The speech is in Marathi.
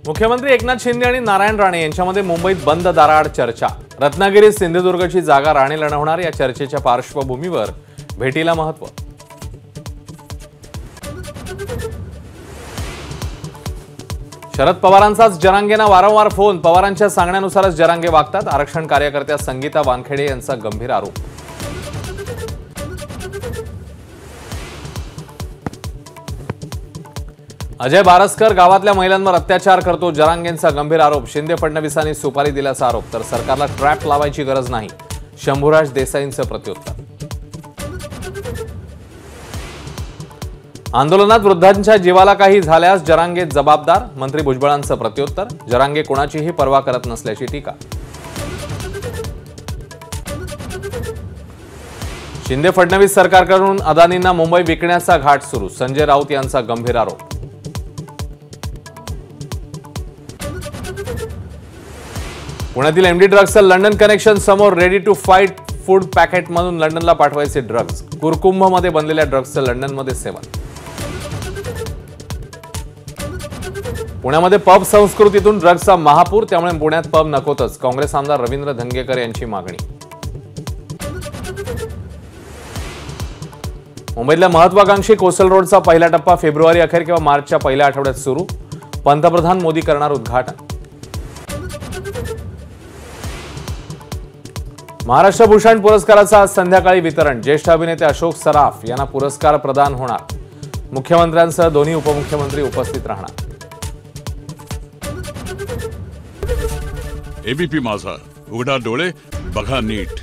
मुख्यमंत्री एकनाथ शिंदे आणि नारायण राणे यांच्यामध्ये मुंबईत बंद दाराआड चर्चा। रत्नागिरी सिंधुदुर्गची जागा राणे लढवणार। या चर्चेच्या पार्श्वभूमीवर भेटीला महत्त्व। शरद पवारांचाच जरांगेंना वारंवार फोन। पवारांच्या सांगण्यानुसारच जरांगे वागतात। आरक्षण कार्यकर्त्या संगीता वानखेडे यांचा गंभीर आरोप। अजय बारसकर गावातल्या महिलांवर अत्याचार करतो। जरांगेंचा गंभीर आरोप। शिंदे फडणवीसांनी सुपारी दिल्याचा आरोप। तर सरकारला ट्रॅप लावायची गरज नाही, शंभूराज देसाईंचं प्रत्युत्तर। आंदोलनात वृद्धांच्या जीवाला काही झाल्यास जरांगे जबाबदार। मंत्री भुजबळांचं प्रत्युत्तर। जरांगे कोणाचीही पर्वा करत नसल्याची टीका। शिंदे फडणवीस सरकारकडून अदानींना मुंबई विकण्याचा घाट सुरू। संजय राऊत यांचा गंभीर आरोप। पुण्यातील एमडी ड्रग्सचं लंडन कनेक्शन समोर। रेडी टू फाईट फूड पॅकेटमधून लंडनला पाठवायचे ड्रग्ज। कुरकुंभमध्ये बनलेल्या ड्रग्सचं लंडनमध्ये सेवन। पुण्यामध्ये पब संस्कृतीतून ड्रग्सचा महापूर, त्यामुळे पुण्यात पब नकोतच। काँग्रेस आमदार रवींद्र धंगेकर यांची मागणी। मुंबईतल्या महत्वाकांक्षी कोस्टल रोडचा पहिला टप्पा फेब्रुवारी अखेर किंवा मार्चच्या पहिल्या आठवड्यात सुरू। पंतप्रधान मोदी करणार उद्घाटन। महाराष्ट्र भूषण पुरस्काराचा आज संध्याकाळी वितरण। ज्येष्ठ अभिनेते अशोक सराफ यांना पुरस्कार प्रदान होणार। मुख्यमंत्र्यांसह दोन्ही उपमुख्यमंत्री उपस्थित राहणार। एबीपी माझा, उघडा डोळे बघा नीट।